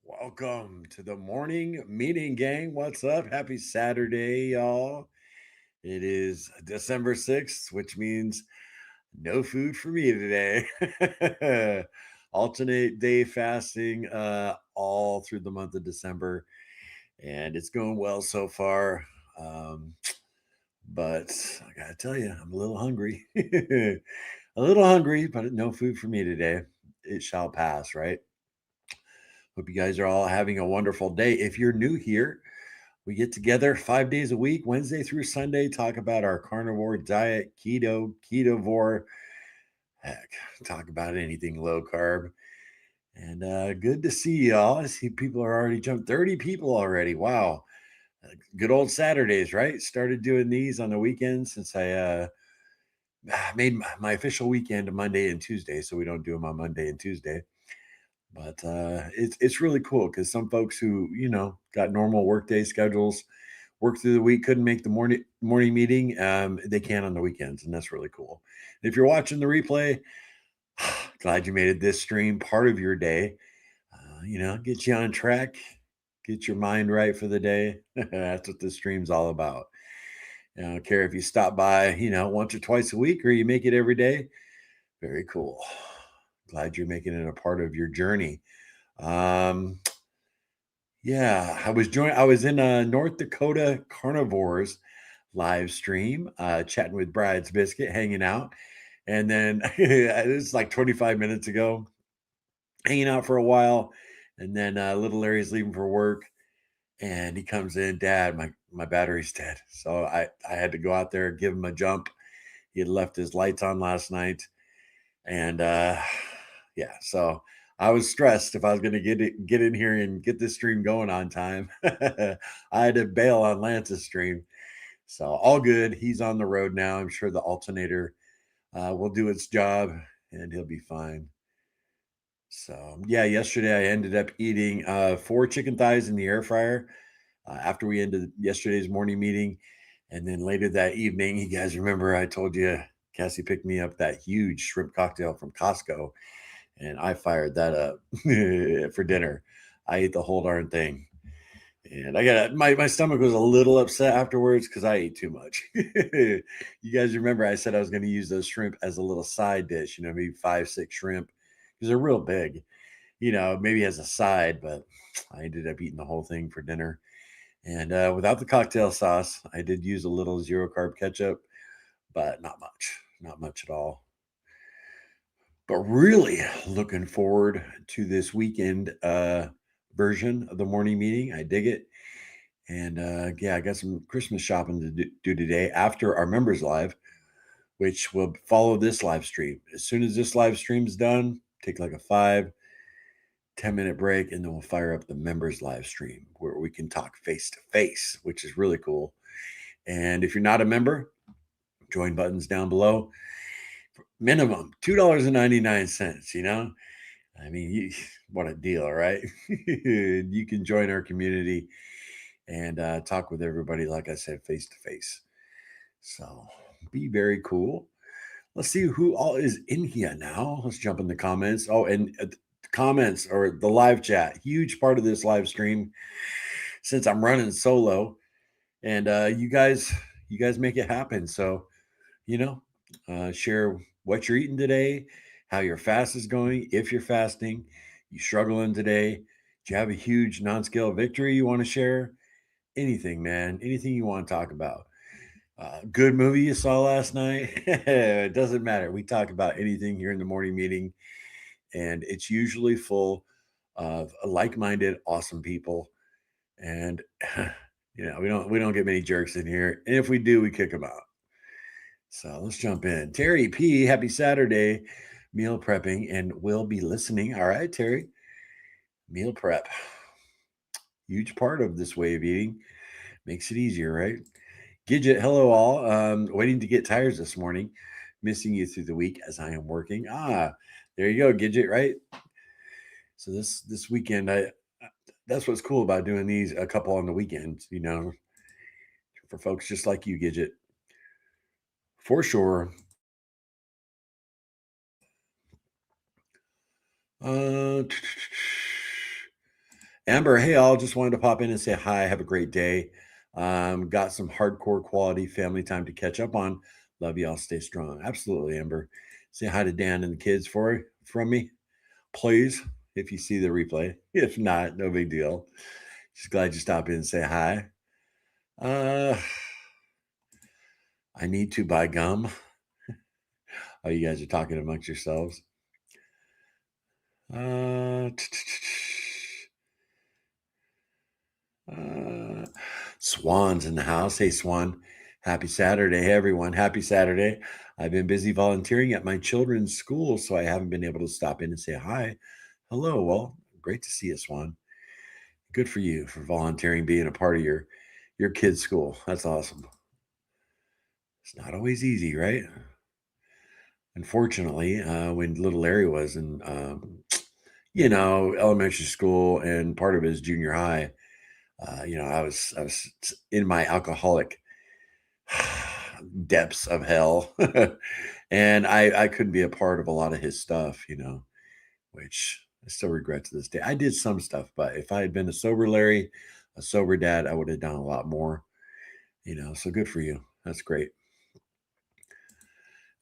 Welcome to the morning meeting, gang. What's up? Happy Saturday, y'all. It is December 6th, which means no food for me today. Alternate day fasting all through the month of December, and it's going well so far. But I gotta tell you, I'm a little hungry. A little hungry, but no food for me today. It shall pass, right? Hope you guys are all having a wonderful day. If you're new here, we get together 5 days a week, Wednesday through Sunday, talk about our carnivore diet, keto, ketovore, heck, talk about anything low carb. And good to see y'all. I see people are already jumped 30 people already. Wow. Good old Saturdays, right? Started doing these on the weekends since I made my official weekend a Monday and Tuesday. So we don't do them on Monday and Tuesday. But it's really cool because some folks who got normal workday schedules, work through the week, couldn't make the morning meeting, they can on the weekends, and that's really cool. If you're watching the replay, glad you made it this stream part of your day. Get you on track, get your mind right for the day. That's what this stream's all about. I don't care if you stop by, once or twice a week, or you make it every day. Very cool. Glad you're making it a part of your journey. Yeah, I was in North Dakota Carnivores live stream, chatting with Brad's Biscuit, hanging out. And then this is like 25 minutes ago, hanging out for a while. And then little Larry's leaving for work, and he comes in, Dad, my battery's dead. So I had to go out there, give him a jump. He had left his lights on last night. And yeah, so I was stressed if I was going to get in here and get this stream going on time. I had to bail on Lance's stream. So all good. He's on the road now. I'm sure the alternator will do its job and he'll be fine. So yeah, yesterday I ended up eating 4 chicken thighs in the air fryer after we ended yesterday's morning meeting. And then later that evening, you guys remember I told you Cassie picked me up that huge shrimp cocktail from Costco, and I fired that up for dinner. I ate the whole darn thing. And I got my stomach was a little upset afterwards because I ate too much. You guys remember I said I was going to use those shrimp as a little side dish, maybe 5, 6 shrimp because they're real big, maybe as a side, but I ended up eating the whole thing for dinner. And without the cocktail sauce, I did use a little zero carb ketchup, but not much at all. But really looking forward to this weekend version of the morning meeting. I dig it. And yeah, I got some Christmas shopping to do today after our members live, which will follow this live stream. As soon as this live stream is done, take like a 5-10 minute break, and then we'll fire up the members live stream where we can talk face to face, which is really cool. And if you're not a member, join buttons down below. Minimum $2.99. I mean, what a deal, right? You can join our community and talk with everybody, like I said, face to face. So be very cool. Let's see who all is in here now. Let's jump in the comments. Oh, and comments or the live chat, huge part of this live stream since I'm running solo, and you guys make it happen. So share what you're eating today, how your fast is going, if you're fasting, you struggling today, do you have a huge non-scale victory you want to share? Anything, man, anything you want to talk about. Good movie you saw last night. It doesn't matter. We talk about anything here in the morning meeting, and it's usually full of like-minded, awesome people. And we don't get many jerks in here, and if we do, we kick them out. So let's jump in. Terry P, happy Saturday, meal prepping, and we'll be listening. All right, Terry, meal prep, huge part of this way of eating. Makes it easier, right? Gidget, hello all. Waiting to get tires this morning. Missing you through the week as I am working. There you go, Gidget, right? So this weekend, that's what's cool about doing these a couple on the weekends. for folks just like you, Gidget. For sure. Uh, Amber, hey, all. Just wanted to pop in and say hi. Have a great day. Got some hardcore quality family time to catch up on. Love y'all. Stay strong. Absolutely, Amber. Say hi to Dan and the kids from me, please. If you see the replay, if not, no big deal. Just glad you stopped in and say hi. I need to buy gum. Oh, you guys are talking amongst yourselves. Swan's in the house. Hey, Swan. Happy Saturday. Hey, everyone. Happy Saturday. I've been busy volunteering at my children's school, so I haven't been able to stop in and say hi. Hello. Well, great to see you, Swan. Good for you for volunteering, being a part of your kid's school. That's awesome. It's not always easy, right? Unfortunately, when little Larry was in, elementary school and part of his junior high, I was in my alcoholic depths of hell, and I couldn't be a part of a lot of his stuff, which I still regret to this day. I did some stuff, but if I had been a sober Larry, a sober dad, I would have done a lot more, So good for you. That's great.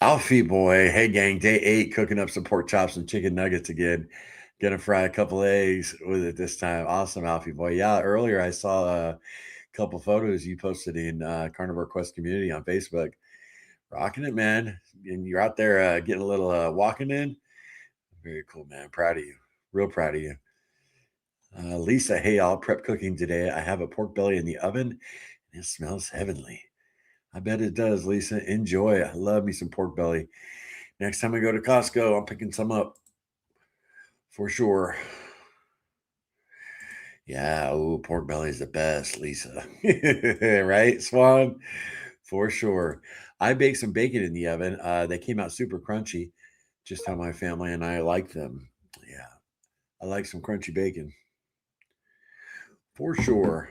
Alfie boy, hey gang, day 8, cooking up some pork chops and chicken nuggets again. Gonna fry a couple eggs with it this time. Awesome, Alfie boy. Yeah, earlier I saw a couple photos you posted in Carnivore Quest community on Facebook. Rocking it, man. And you're out there getting a little walking in. Very cool, man. Proud of you. Real proud of you. Lisa, hey, all prep cooking today. I have a pork belly in the oven and it smells heavenly. I bet it does, Lisa. Enjoy. I love me some pork belly. Next time I go to Costco, I'm picking some up for sure. Yeah, pork belly is the best, Lisa. Right, Swan? For sure. I baked some bacon in the oven. They came out super crunchy, just how my family and I like them. Yeah, I like some crunchy bacon. For sure.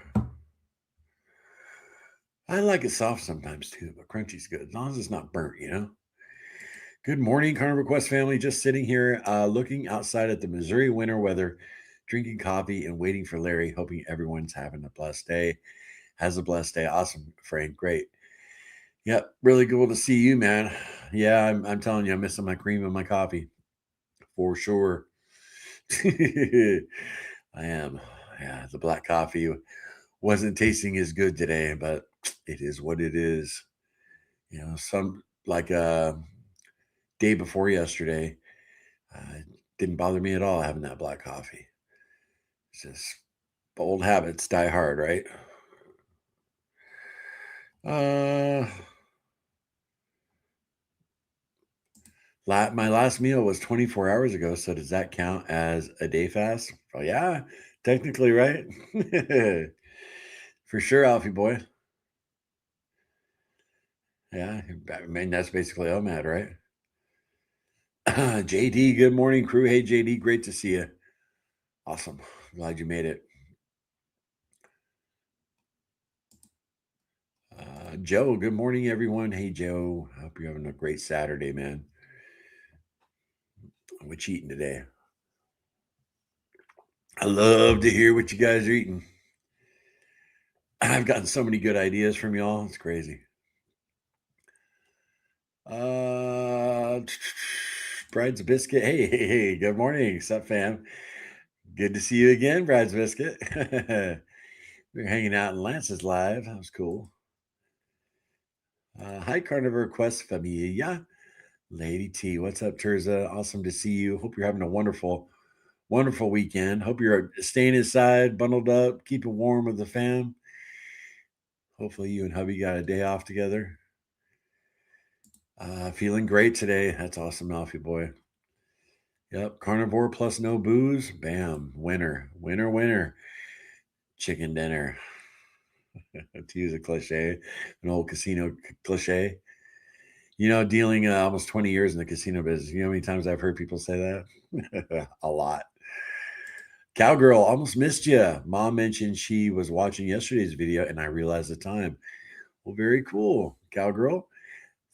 I like it soft sometimes too, but crunchy's good, as long as it's not burnt. Good morning, Carnivore Quest family. Just sitting here looking outside at the Missouri winter weather, drinking coffee and waiting for Larry, hoping everyone's having a blessed day. Has a blessed day. Awesome, Frank. Great. Yep, really cool to see you, man. Yeah, I'm telling you, I'm missing my cream and my coffee for sure. I am. Yeah, the black coffee wasn't tasting as good today, but it is what it is. Some like day before yesterday, didn't bother me at all having that black coffee. It's just old habits die hard, right? My last meal was 24 hours ago, so does that count as a day fast? Oh yeah, technically, right? For sure, Alfie boy. Yeah, I mean that's basically OMAD, right? JD, good morning, crew. Hey JD, great to see you. Awesome. Glad you made it. Joe, good morning, everyone. Hey Joe, I hope you're having a great Saturday, man. What you eating today? I love to hear what you guys are eating. I've gotten so many good ideas from y'all. It's crazy. Uh, Brad's Biscuit. Hey, good morning. What's up, fam? Good to see you again, Brad's Biscuit. We're hanging out in Lance's live. That was cool. Hi, Carnivore Quest Familia. Lady T, what's up, Terza? Awesome to see you. Hope you're having a wonderful, wonderful weekend. Hope you're staying inside, bundled up, keeping warm with the fam. Hopefully, you and hubby got a day off together. Feeling great today. That's awesome, Alfie boy. Yep, carnivore plus no booze. Bam, winner, winner, winner. Chicken dinner. To use a cliche, an old casino cliche. Dealing almost 20 years in the casino business. You know how many times I've heard people say that? A lot. Cowgirl, almost missed you. Mom mentioned she was watching yesterday's video, and I realized the time. Well, very cool, cowgirl.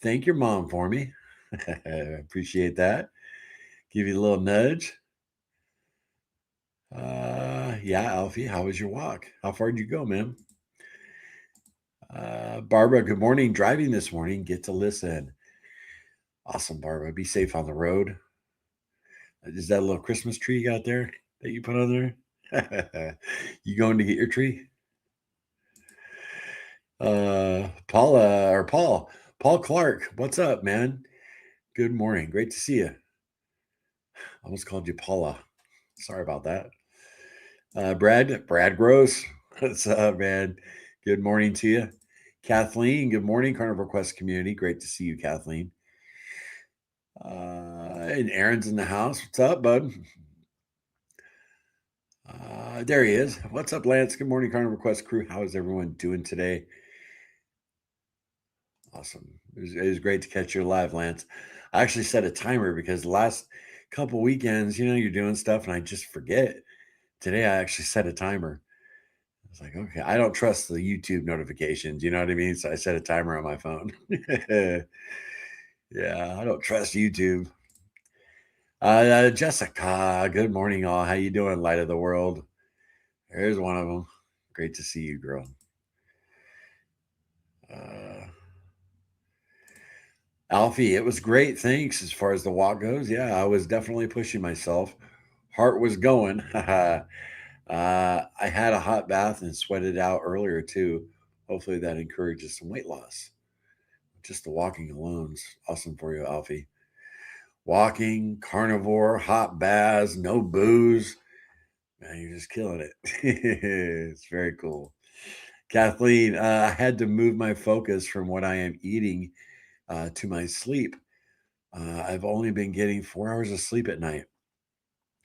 Thank your mom for me. Appreciate that. Give you a little nudge. Yeah, Alfie, how was your walk? How far did you go, man? Barbara, good morning. Driving this morning. Get to listen. Awesome, Barbara. Be safe on the road. Is that a little Christmas tree you got there that you put on there? You going to get your tree? Paula or Paul Clark. What's up, man? Good morning. Great to see you. I almost called you Paula. Sorry about that. Brad Gross. What's up, man? Good morning to you. Kathleen, good morning, Carnivore Quest community. Great to see you, Kathleen. And Aaron's in the house. What's up, bud? There he is. What's up, Lance? Good morning, Carnivore Quest crew. How is everyone doing today? Awesome. It was great to catch you live, Lance. I actually set a timer because the last couple weekends, you're doing stuff and I just forget. Today, I actually set a timer. I was like, okay, I don't trust the YouTube notifications. You know what I mean? So I set a timer on my phone. Yeah, I don't trust YouTube. Jessica, good morning, all. How you doing, light of the world? There's one of them. Great to see you, girl. Alfie, it was great. Thanks. As far as the walk goes, yeah, I was definitely pushing myself. Heart was going. I had a hot bath and sweated out earlier too. Hopefully that encourages some weight loss. Just the walking alone is awesome for you, Alfie. Walking, carnivore, hot baths, no booze. Man, you're just killing it. It's very cool. Kathleen, I had to move my focus from what I am eating to my sleep. I've only been getting 4 hours of sleep at night.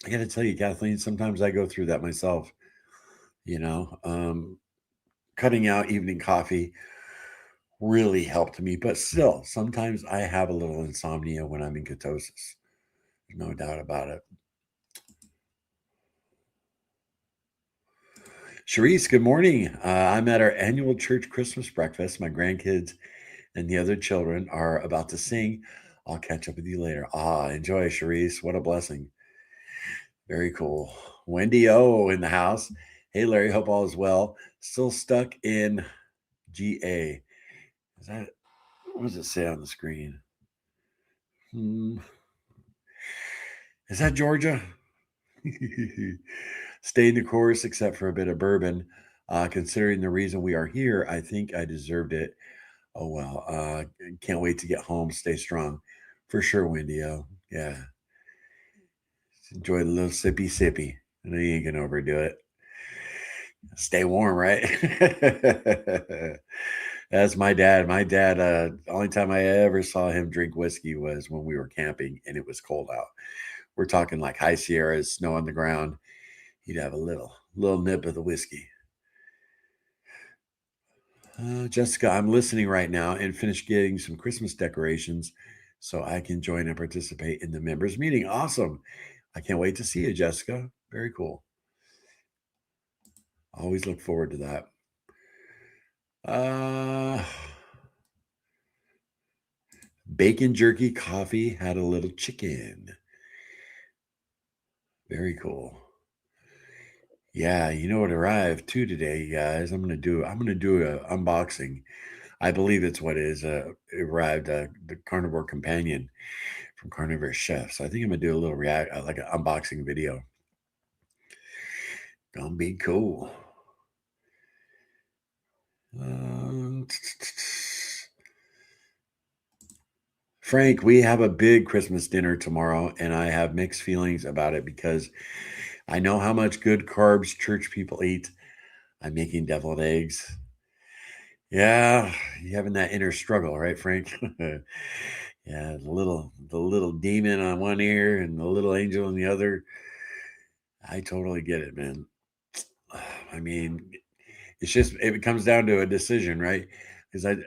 I got to tell you, Kathleen, sometimes I go through that myself. You know, cutting out evening coffee really helped me, but still, sometimes I have a little insomnia when I'm in ketosis. No doubt about it. Charisse, good morning. I'm at our annual church Christmas breakfast. My grandkids and the other children are about to sing. I'll catch up with you later. Enjoy, Charisse. What a blessing. Very cool. Wendy O in the house. Hey, Larry. Hope all is well. Still stuck in GA. Is that what does it say on the screen? Is that Georgia? Stay in the course, except for a bit of bourbon. Considering the reason we are here, I think I deserved it. Oh well. Can't wait to get home. Stay strong, for sure, Wendy. Oh yeah. Enjoy the little sippy sippy. I know you ain't gonna overdo it. Stay warm, right? That's my dad. My dad. The only time I ever saw him drink whiskey was when we were camping and it was cold out. We're talking like high Sierras, snow on the ground. He'd have a little nip of the whiskey. Jessica, I'm listening right now and finished getting some Christmas decorations so I can join and participate in the members meeting. Awesome. I can't wait to see you, Jessica. Very cool. Always look forward to that. Bacon jerky coffee had a little chicken. Very cool. Yeah, you know what arrived too today, guys. I'm gonna do a unboxing. I believe it's what it is. It arrived the carnivore companion from Carnivore Chef. So I think I'm gonna do a little react like an unboxing video. Gonna be cool. Frank, we have a big Christmas dinner tomorrow, and I have mixed feelings about it because I know how much good carbs church people eat. I'm making deviled eggs. Yeah, you having that inner struggle, right, Frank? Yeah, the little demon on one ear and the little angel on the other. I totally get it, man. I mean, it's just it comes down to a decision, right? Because I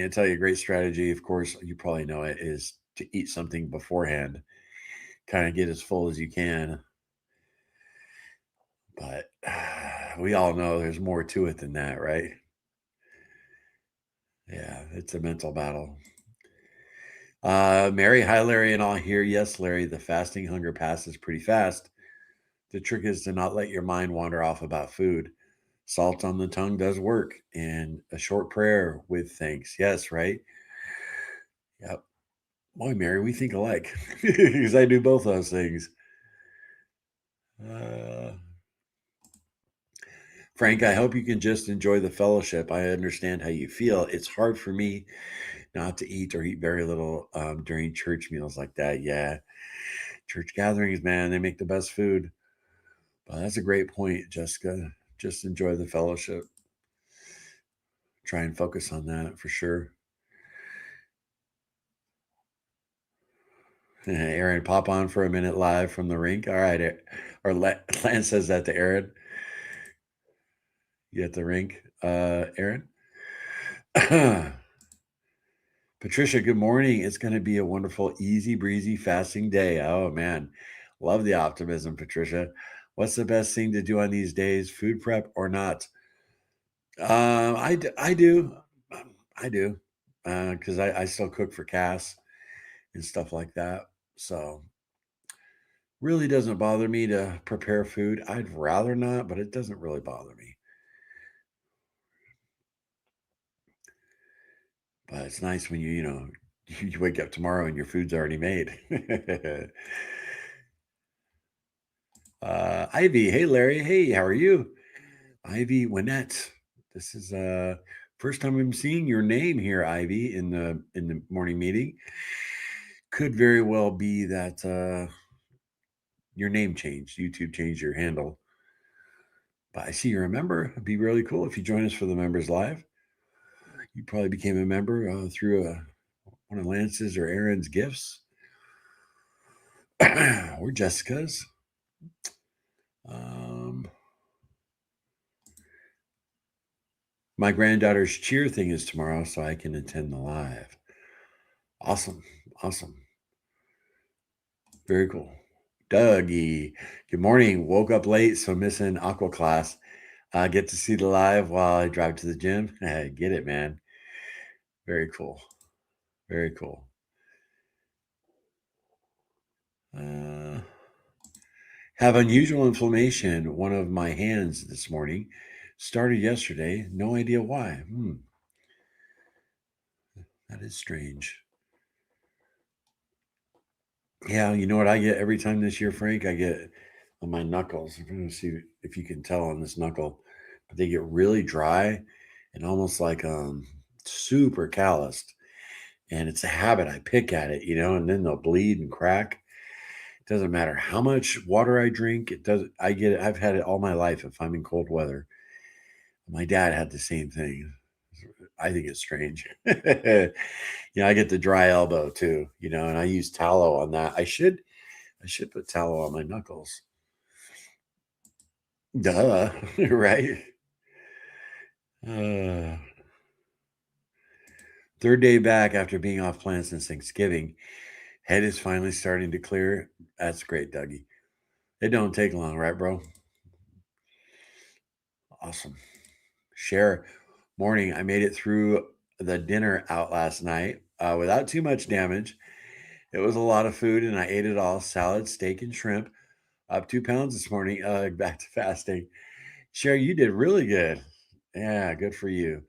tell you, a great strategy, of course, you probably know it, is to eat something beforehand, kind of get as full as you can. But we all know there's more to it than that, right? Yeah, it's a mental battle. Mary, hi, Larry, and all here. Yes, Larry, the fasting hunger passes pretty fast. The trick is to not let your mind wander off about food. Salt on the tongue does work, and a short prayer with thanks. Yes, right? Yep. Boy, Mary, we think alike because I do both those things. Uh, Frank, I hope you can just enjoy the fellowship. I understand how you feel. It's hard for me not to eat or eat very little during church meals like that. Yeah. Church gatherings, man, they make the best food. But that's a great point, Jessica. Just enjoy the fellowship. Try and focus on that for sure. Aaron, pop on for a minute live from the rink. All right. Or Lance says that to Aaron. You at the rink, Aaron? Patricia, good morning. It's going to be a wonderful, easy breezy fasting day. Oh, man. Love the optimism, Patricia. What's the best thing to do on these days, food prep or not? I do. I do. Because I still cook for Cass and stuff like that. So really doesn't bother me to prepare food. I'd rather not, but it doesn't really bother me. But it's nice when you wake up tomorrow and your food's already made. Ivy, hey Larry, hey, how are you? Ivy Winnett. This is first time I'm seeing your name here, Ivy, in the morning meeting. Could very well be that your name changed. YouTube changed your handle. But I see you're a member. It'd be really cool if you join us for the members live. You probably became a member through one of Lance's or Aaron's gifts or Jessica's. Um, my granddaughter's cheer thing is tomorrow, so I can attend the live. Awesome. Awesome. Very cool. Dougie, good morning. Woke up late, so missing aqua class. Get to see the live while I drive to the gym. Get it, man. Very cool. Very cool. Uh, have unusual inflammation. One of my hands this morning started yesterday. No idea why. That is strange. Yeah, you know what I get every time this year, Frank? I get on my knuckles. I'm going to see if you can tell on this knuckle, but they get really dry and almost like super calloused. And it's a habit. I pick at it, and then they'll bleed and crack. It doesn't matter how much water I drink. It does. I get it. I've had it all my life. If I'm in cold weather, my dad had the same thing. I think it's strange. I get the dry elbow too, and I use tallow on that. I should put tallow on my knuckles. Duh, right? Uh, third day back after being off plants since Thanksgiving. Head is finally starting to clear. That's great, Dougie. It don't take long, right, bro? Awesome. Share. Morning. I made it through the dinner out last night without too much damage. It was a lot of food, and I ate it all: salad, steak, and shrimp. Up 2 pounds this morning. Back to fasting. Cher, you did really good. Yeah, good for you.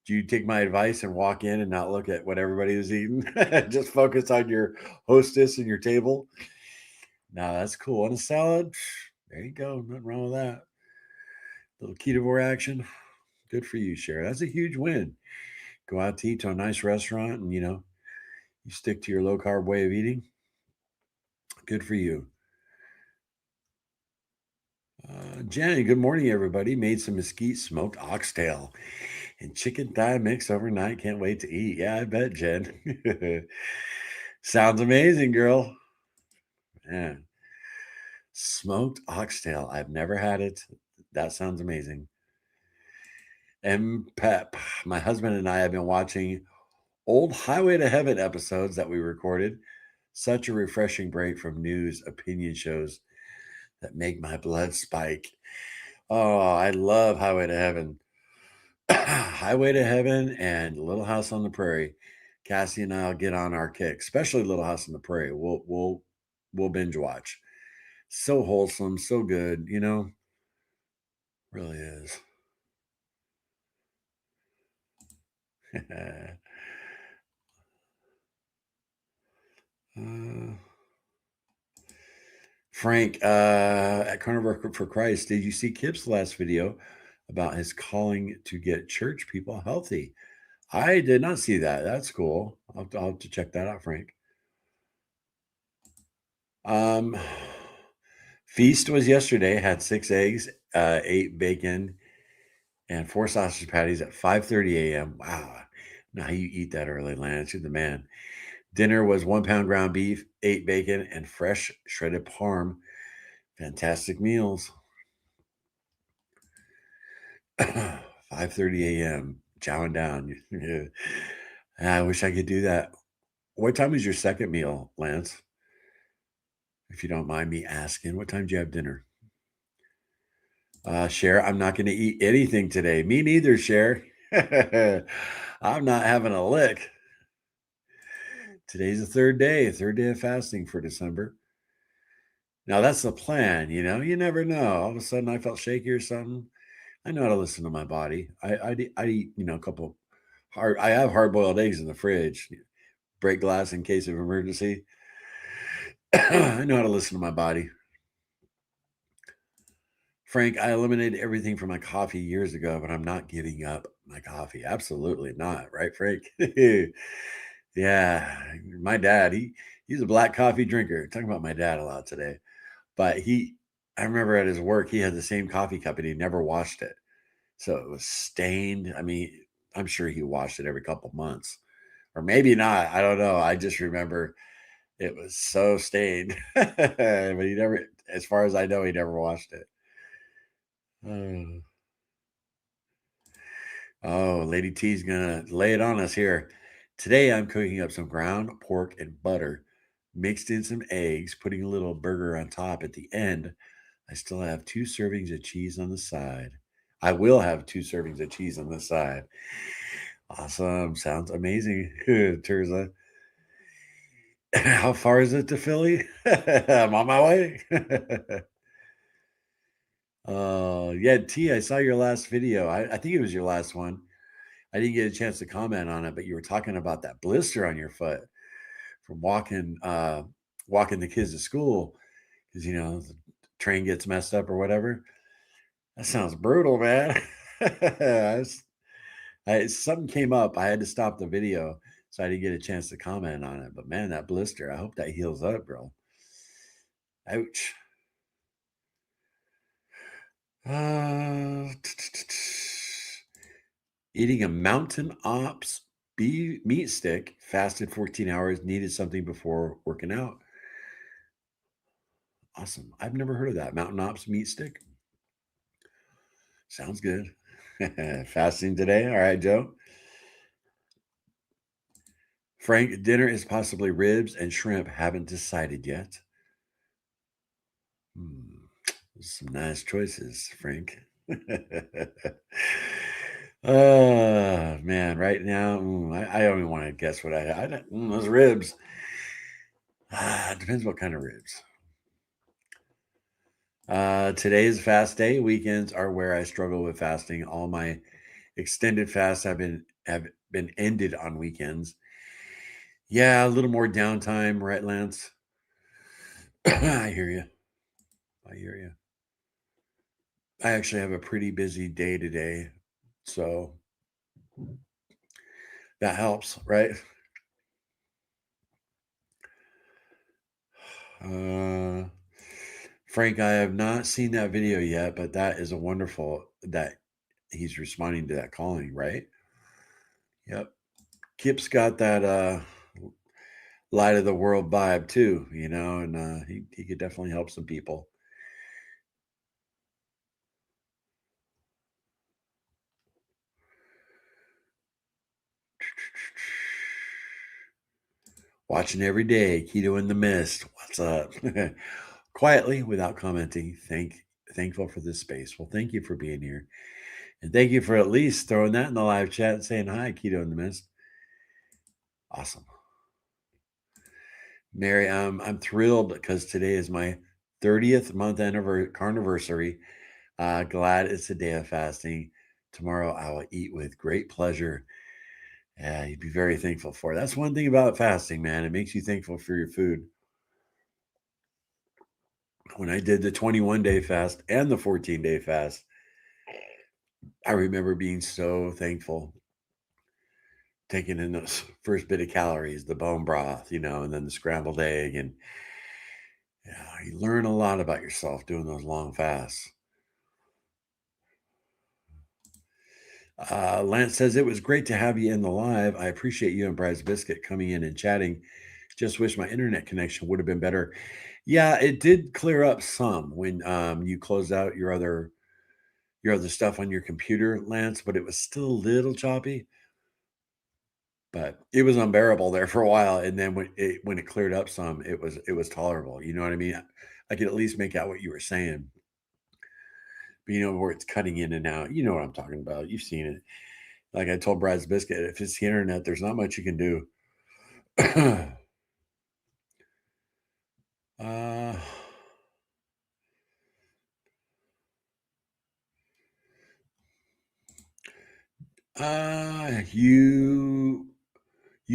Do you take my advice and walk in and not look at what everybody was eating? Just focus on your hostess and your table. No, that's cool. And a salad, there you go. Nothing wrong with that. Little Ketovore action. Good for you, Cher. That's a huge win. Go out to eat to a nice restaurant and, you stick to your low carb way of eating. Good for you. Jenny, good morning, everybody. Made some mesquite smoked oxtail and chicken thigh mix overnight. Can't wait to eat. Yeah, I bet, Jen. Sounds amazing, girl. Yeah. Smoked oxtail. I've never had it. That sounds amazing. And Pep, my husband and I have been watching old Highway to Heaven episodes that we recorded. Such a refreshing break from news opinion shows that make my blood spike. Oh, I love Highway to Heaven. Highway to Heaven and Little House on the Prairie. Cassie and I'll get on our kick, especially Little House on the Prairie. We'll binge watch. So wholesome, so good, really is. uh, Frank, at Carnivore for Christ, did you see Kip's last video about his calling to get church people healthy? I did not see that. That's cool. I'll have to check that out, Frank. Um, Feast was yesterday. Had 6 eggs, 8 bacon, and 4 sausage patties at 5:30 a.m. Wow, now you eat that early, Lance. You're the man. Dinner was 1 pound ground beef, 8 bacon, and fresh shredded parm. Fantastic meals. 5:30 a.m. Chowing down. I wish I could do that. What time is your second meal, Lance? If you don't mind me asking, what time do you have dinner? Cher, I'm not going to eat anything today. Me neither, Cher. I'm not having a lick. Today's the third day of fasting for December. Now that's the plan, You never know. All of a sudden, I felt shaky or something. I know how to listen to my body. I eat, a couple hard. I have hard boiled eggs in the fridge. Break glass in case of emergency. I know how to listen to my body. Frank, I eliminated everything from my coffee years ago, but I'm not giving up my coffee. Absolutely not, right, Frank? Yeah, my dad, he's a black coffee drinker. Talking about my dad a lot today. But I remember at his work, he had the same coffee cup and he never washed it. So it was stained. I mean, I'm sure he washed it every couple months. Or maybe not. I don't know. I just remember it was so stained. But he never, as far as I know, he never washed it. Oh, Lady T's gonna lay it on us here. Today I'm cooking up some ground pork and butter, mixed in some eggs, putting a little burger on top at the end. I still have 2 servings of cheese on the side. I will have 2 servings of cheese on the side. Awesome. Sounds amazing. Terza. How far is it to Philly? I'm on my way. Yeah, T, I saw your last video. I think it was your last one. I didn't get a chance to comment on it, but you were talking about that blister on your foot from walking the kids to school because the train gets messed up or whatever. That sounds brutal, man. Something came up. I had to stop the video, so I didn't get a chance to comment on it. But man, that blister, I hope that heals up, bro. Ouch. Uh, Eating a mountain ops meat stick, fasted 14 hours, needed something before working out. Awesome. I've never heard of that. Mountain ops meat stick. Sounds good. Fasting today. All right, Joe. Frank, dinner is possibly ribs and shrimp. Haven't decided yet. Some nice choices, Frank. Man, right now, I don't even want to guess what I those ribs. It depends what kind of ribs. Today is fast day. Weekends are where I struggle with fasting. All my extended fasts have been ended on weekends. Yeah, a little more downtime, right, Lance? I hear you. I hear you. I actually have a pretty busy day today, so that helps, right? Uh, Frank, I have not seen that video yet, but that is a wonderful that he's responding to that calling, right? Yep. Kip's got that light of the world vibe too, and he could definitely help some people. Watching every day, Keto in the Mist. What's up? Quietly, without commenting, thankful for this space. Well, thank you for being here. And thank you for at least throwing that in the live chat and saying hi, Keto in the Mist. Awesome. Mary, I'm thrilled because today is my 30th month carniversary. Glad it's a day of fasting. Tomorrow I will eat with great pleasure. Yeah, you'd be very thankful for it. That's one thing about fasting, man. It makes you thankful for your food. When I did the 21-day fast and the 14-day fast, I remember being so thankful, taking in those first bit of calories, the bone broth, and then the scrambled egg. And yeah, you learn a lot about yourself doing those long fasts. Lance says, it was great to have you in the live. I appreciate you and Brad's Biscuit coming in and chatting. Just wish my internet connection would have been better. Yeah, it did clear up some when you closed out your other stuff on your computer, Lance, but it was still a little choppy. But it was unbearable there for a while, and then when it cleared up some, it was tolerable. You know what I mean? I could at least make out what you were saying. But where it's cutting in and out. You know what I'm talking about. You've seen it. Like I told Brad's Biscuit, if it's the internet, there's not much you can do. uh,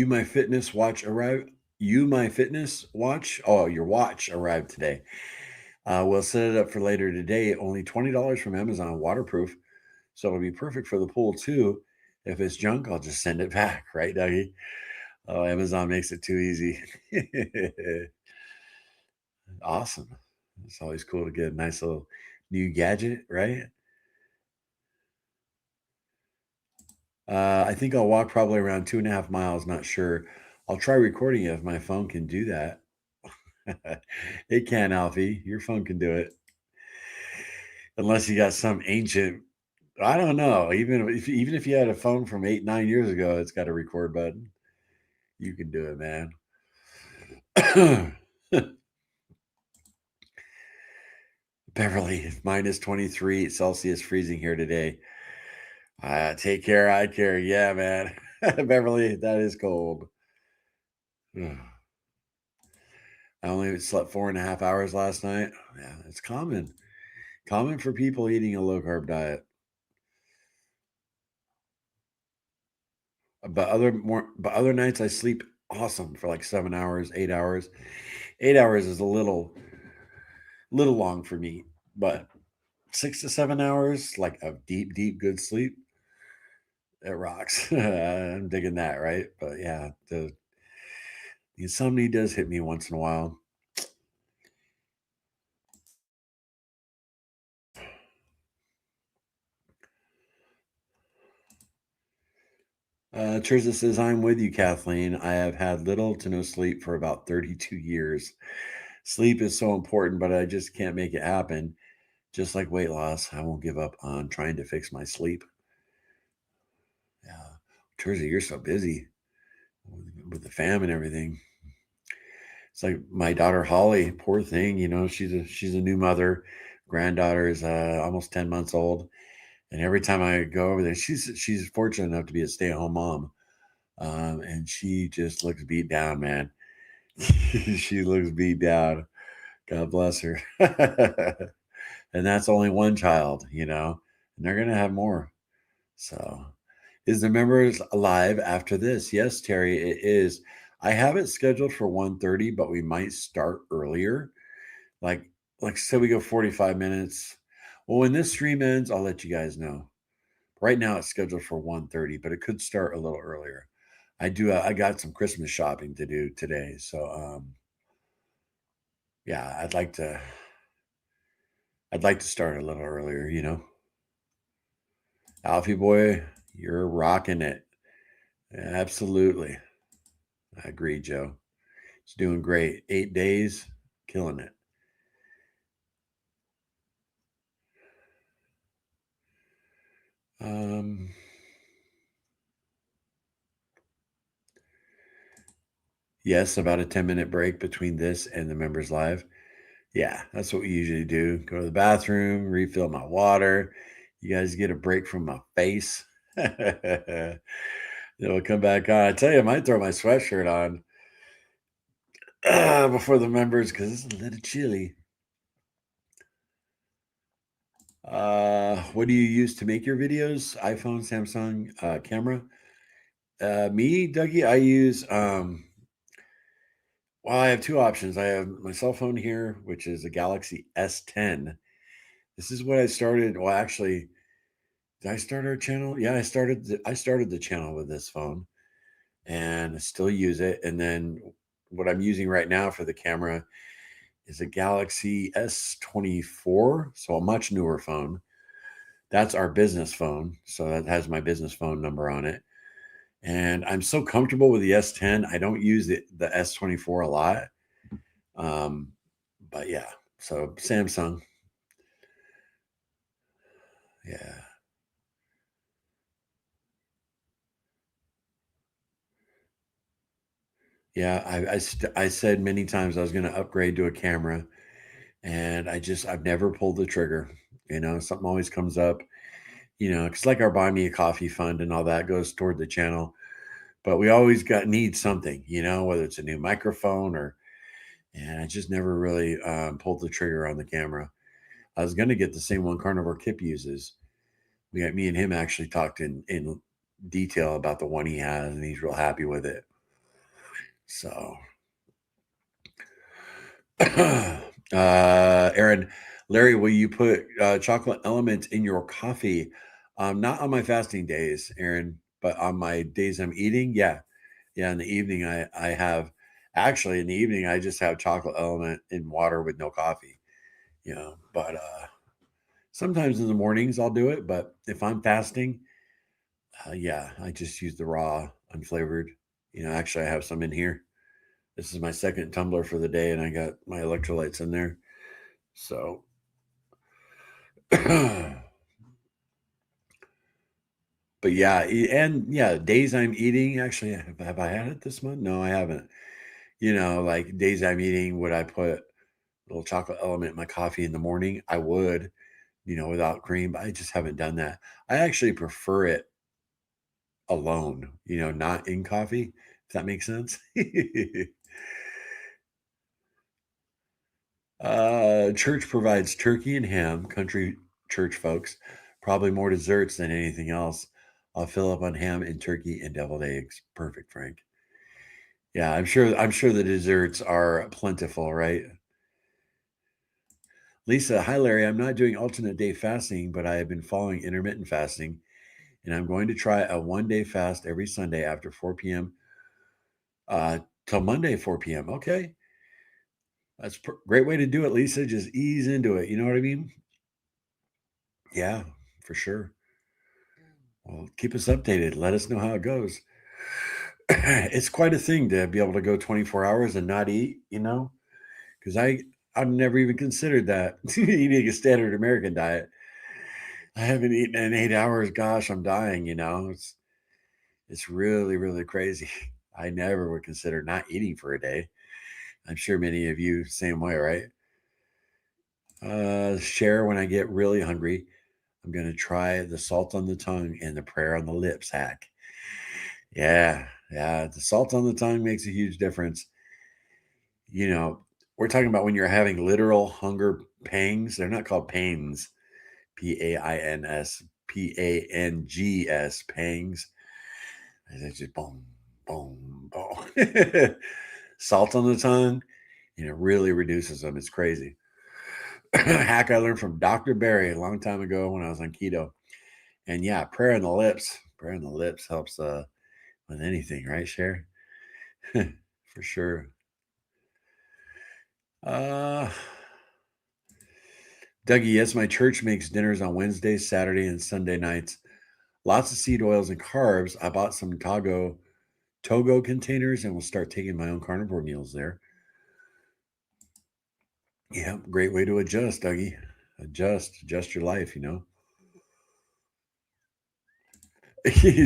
my fitness watch arrived. My fitness watch. Oh, your watch arrived today. We'll set it up for later today. Only $20 from Amazon, waterproof. So it'll be perfect for the pool too. If it's junk, I'll just send it back, right, Dougie? Oh, Amazon makes it too easy. Awesome. It's always cool to get a nice little new gadget, right? I think I'll walk probably around 2.5 miles. Not sure. I'll try recording it if my phone can do that. It can, Alfie. Your phone can do it. Unless you got some ancient, I don't know. Even if you had a phone from 8-9 years ago, it's got a record button. You can do it, man. Beverly, minus 23 Celsius, freezing here today. Take care. I care. Yeah, man. Beverly, that is cold. I only slept 4.5 hours last night. Yeah, it's common. Common for people eating a low carb diet. But other nights I sleep awesome for like 7 hours, 8 hours. 8 hours is a little long for me, but 6 to 7 hours, like of deep, deep good sleep, it rocks. I'm digging that, right? But yeah, the insomnia does hit me once in a while. Teresa says, I'm with you, Kathleen. I have had little to no sleep for about 32 years. Sleep is so important, but I just can't make it happen. Just like weight loss, I won't give up on trying to fix my sleep. Yeah. Teresa, you're so busy with the fam and everything. It's like my daughter Holly, poor thing, she's a new mother. Granddaughter is almost 10 months old. And every time I go over there, she's fortunate enough to be a stay-at-home mom. And she just looks beat down, man. She looks beat down. God bless her. And that's only one child, and they're gonna have more. So, is the members live after this? Yes, Terry, it is. I have it scheduled for 1:30, but we might start earlier. Like say we go 45 minutes. Well, when this stream ends, I'll let you guys know. Right now it's scheduled for 1:30, but it could start a little earlier. I got some Christmas shopping to do today. So yeah, I'd like to start a little earlier. Alfie boy, you're rocking it. Absolutely. I agree, Joe. It's doing great. 8 days, killing it. Yes, about a 10-minute break between this and the members live. Yeah, that's what we usually do. Go to the bathroom, refill my water, You guys get a break from my face. Then we'll come back on. I tell you, I might throw my sweatshirt on before the members because it's a little chilly. What do you use to make your videos? iPhone, Samsung, camera? Me, Dougie, I use well, I have two options. I have my cell phone here, which is a Galaxy S10. This is what I started. Well, actually, did I start our channel? Yeah, I started the channel with this phone, and I still use it. And then what I'm using right now for the camera is a Galaxy S24, so a much newer phone. That's our business phone, so that has my business phone number on it. And I'm so comfortable with the S10. I don't use the S24 a lot. Um, but yeah, so Samsung. Yeah. Yeah, I said many times I was going to upgrade to a camera, and I've never pulled the trigger. Something always comes up. It's like our Buy Me a Coffee fund and all that goes toward the channel, but we always need something. Whether it's a new microphone and I just never really pulled the trigger on the camera. I was going to get the same one Carnivore Kip uses. Me and him actually talked in detail about the one he has, and he's real happy with it. So. Aaron, Larry, will you put chocolate elements in your coffee? Not on my fasting days, Aaron, but on my days I'm eating. Yeah. Yeah. In the evening, I have actually in the evening, I just have chocolate element in water with no coffee, but sometimes in the mornings I'll do it. But if I'm fasting, yeah, I just use the raw unflavored. Actually, I have some in here. This is my second tumbler for the day, and I got my electrolytes in there. So, but yeah, and yeah, days I'm eating. Actually, have I had it this month? No, I haven't. Like days I'm eating, would I put a little chocolate element in my coffee in the morning? I would, without cream, but I just haven't done that. I actually prefer it alone, not in coffee, if that makes sense. Church provides turkey and ham, country church folks. Probably more desserts than anything else. I'll fill up on ham and turkey and deviled eggs. Perfect, Frank. Yeah, I'm sure the desserts are plentiful, right? Lisa, hi Larry. I'm not doing alternate day fasting, but I have been following intermittent fasting, and I'm going to try a 1 day fast every Sunday after 4 p.m. Till Monday 4 p.m. Okay, that's great way to do it, Lisa. Just ease into it. You know what I mean? Yeah, for sure. Well, keep us updated. Let us know how it goes. It's quite a thing to be able to go 24 hours and not eat, because I've never even considered that eating a standard American diet. I haven't eaten in 8 hours. Gosh, I'm dying. It's really really crazy. I never would consider not eating for a day. I'm sure many of you same way, right? Share when I get really hungry. I'm gonna try the salt on the tongue and the prayer on the lips hack. Yeah, yeah. The salt on the tongue makes a huge difference. You know, we're talking about when you're having literal hunger pangs. They're not called pains. Pains, pangs. And it's just boom, boom, boom. Salt on the tongue, it really reduces them. It's crazy. Hack I learned from Dr. Barry a long time ago when I was on keto. And yeah, prayer in the lips. Prayer in the lips helps with anything, right, Cher? For sure. Uh Dougie, yes, my church makes dinners on Wednesdays, Saturday, and Sunday nights. Lots of seed oils and carbs. I bought some Togo containers and will start taking my own carnivore meals there. Yeah, great way to adjust, Dougie. Adjust your life.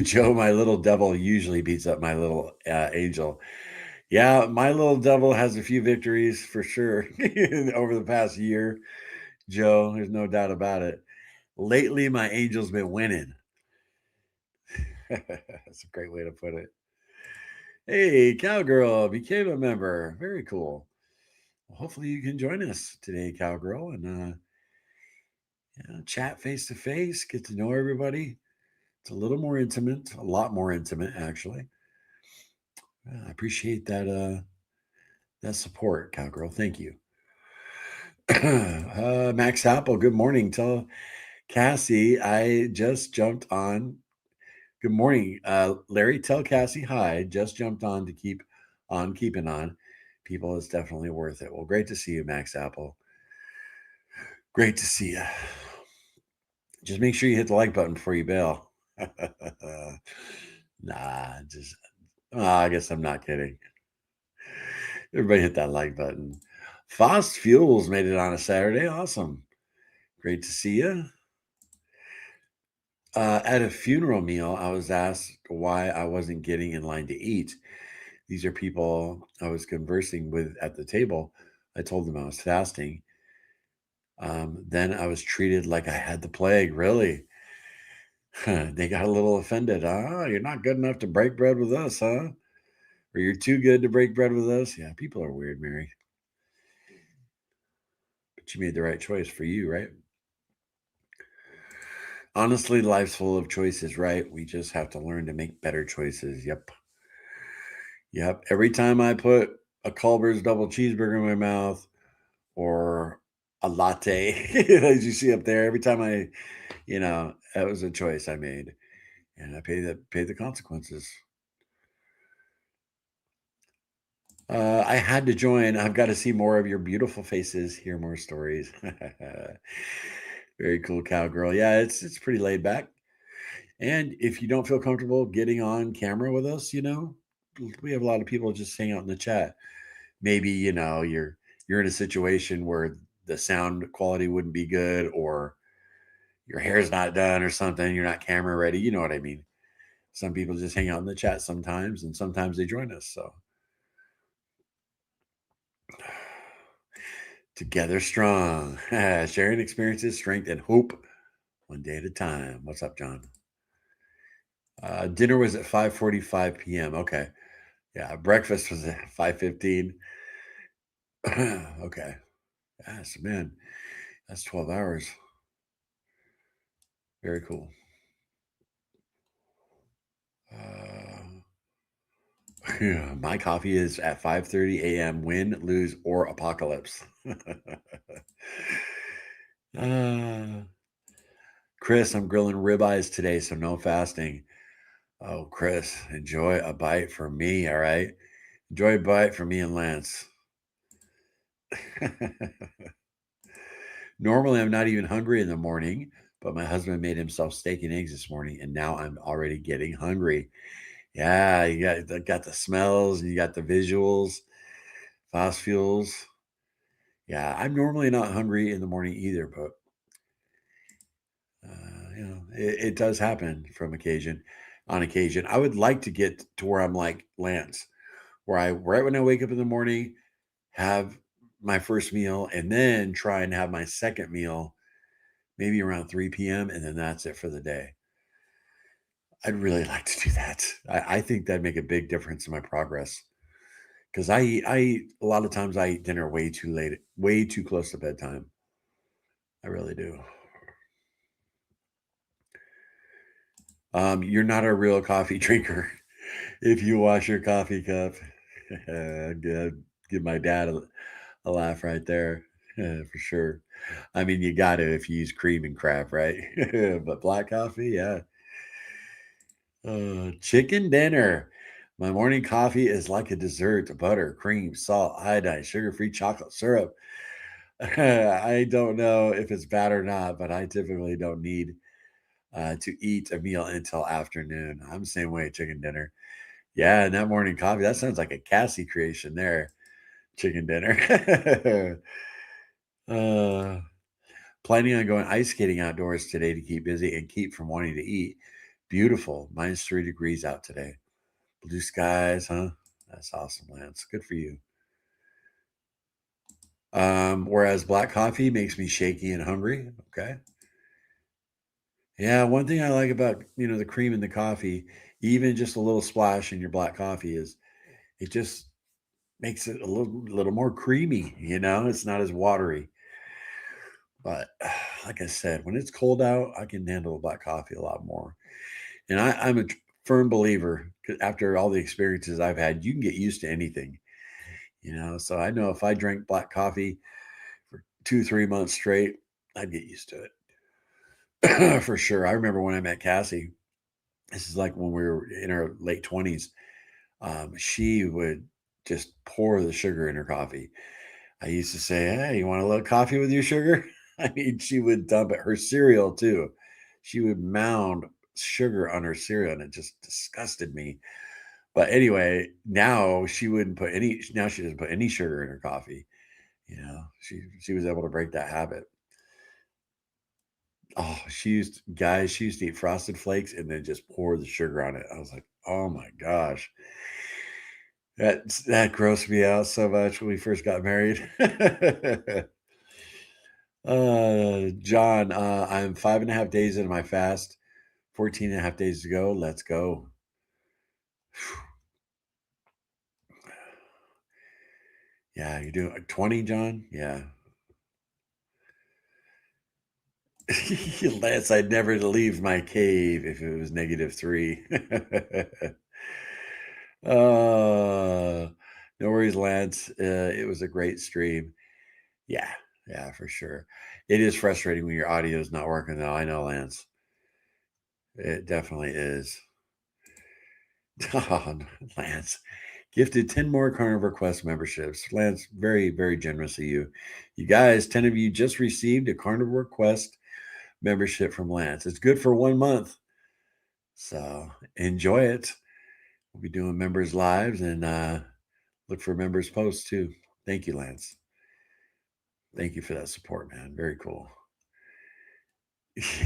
Joe, my little devil usually beats up my little angel. Yeah, my little devil has a few victories for sure over the past year, Joe. There's no doubt about it. Lately, my angel's been winning. That's a great way to put it. Hey, Cowgirl became a member. Very cool. Well, hopefully, you can join us today, Cowgirl, and chat face to face, get to know everybody. It's a little more intimate, a lot more intimate, actually. I appreciate that support, Cowgirl. Thank you. Max Apple, good morning. Tell Cassie I just jumped on. Good morning, Larry. Tell Cassie hi. Just jumped on to keep on keeping on. People, is definitely worth it. Well, great to see you, Max Apple. Great to see you. Just make sure you hit the like button before you bail. Nah, just I guess I'm not kidding. Everybody hit that like button. Fast Fuels made it on a Saturday. Awesome. Great to see you. At a funeral meal, I was asked why I wasn't getting in line to eat. These are people I was conversing with at the table. I told them I was fasting. Then I was treated like I had the plague. Really? They got a little offended. You're not good enough to break bread with us, huh? Or you're too good to break bread with us? Yeah, people are weird, Mary. But you made the right choice for you, right? Honestly, life's full of choices, right? We just have to learn to make better choices. Yep. Yep. Every time I put a Culver's double cheeseburger in my mouth or a latte, as you see up there, every time that was a choice I made. And I pay the consequences. I had to join. I've got to see more of your beautiful faces, hear more stories. Very cool, cowgirl. Yeah, it's pretty laid back. And if you don't feel comfortable getting on camera with us, we have a lot of people just hang out in the chat. Maybe you're in a situation where the sound quality wouldn't be good, or your hair's not done, or something. You're not camera ready. You know what I mean? Some people just hang out in the chat sometimes, and sometimes they join us. So together strong, sharing experiences, strength, and hope, one day at a time. What's up, John? Dinner was at 5:45 p.m. Okay, yeah. Breakfast was at 5:15. Okay, yes, man, that's 12 hours. Very cool. Yeah, my coffee is at 5:30 a.m. Win, lose, or apocalypse. uh, Chris, I'm grilling ribeyes today, so no fasting. Oh, Chris, enjoy a bite for me, all right? Enjoy a bite for me and Lance. Normally, I'm not even hungry in the morning, but my husband made himself steak and eggs this morning, and now I'm already getting hungry. Yeah, you got the smells, and you got the visuals, fast fuels. Yeah, I'm normally not hungry in the morning either, but it does happen from occasion. On occasion, I would like to get to where I'm like Lance, where I right when I wake up in the morning, have my first meal, and then try and have my second meal, maybe around 3 p.m., and then that's it for the day. I'd really like to do that. I think that'd make a big difference in my progress. Because I eat a lot of times I eat dinner way too late, way too close to bedtime. I really do. You're not a real coffee drinker. If you wash your coffee cup, give my dad a laugh right there, for sure. I mean, you got to if you use cream and crap, right? But black coffee, yeah. Chicken dinner. My morning coffee is like a dessert: butter, cream, salt, iodine, sugar-free chocolate syrup. I don't know if it's bad or not, but I typically don't need to eat a meal until afternoon. I'm the same way, chicken dinner. Yeah, and that morning coffee, that sounds like a Cassie creation there. Chicken dinner. uh, Planning on going ice skating outdoors today to keep busy and keep from wanting to eat. Beautiful. -3 degrees out today. Blue skies, huh? That's awesome, Lance. Good for you. Whereas black coffee makes me shaky and hungry. Okay. Yeah, one thing I like about, the cream in the coffee, even just a little splash in your black coffee is it just makes it a little more creamy, It's not as watery. But like I said, when it's cold out, I can handle a black coffee a lot more. And I'm a firm believer 'cause after all the experiences I've had, you can get used to anything, So I know if I drank black coffee for 2, 3 months straight, I'd get used to it for sure. I remember when I met Cassie. This is like when we were in our late 20s. She would just pour the sugar in her coffee. I used to say, "Hey, you want a little coffee with your sugar?" I mean, she would dump it. Her cereal too. She would mound sugar on her cereal, and it just disgusted me. But anyway, now she wouldn't put any. Now she doesn't put any sugar in her coffee. She was able to break that habit. Oh, she used to eat Frosted Flakes and then just pour the sugar on it. I was like, oh my gosh, that grossed me out so much when we first got married. John, I'm 5.5 days into my fast, 14 and a half days to go. Let's go. Yeah, you do 20, John? Yeah. Lance, I'd never leave my cave if it was -3. No worries, Lance. It was a great stream. Yeah, yeah, for sure. It is frustrating when your audio is not working, though. I know, Lance. It definitely is. Oh, Lance, gifted 10 more Carnivore Quest memberships. Lance, very, very generous of you. You guys, 10 of you just received a Carnivore Quest membership from Lance. It's good for 1 month. So enjoy it. We'll be doing members lives and look for members posts too. Thank you, Lance. Thank you for that support, man. Very cool.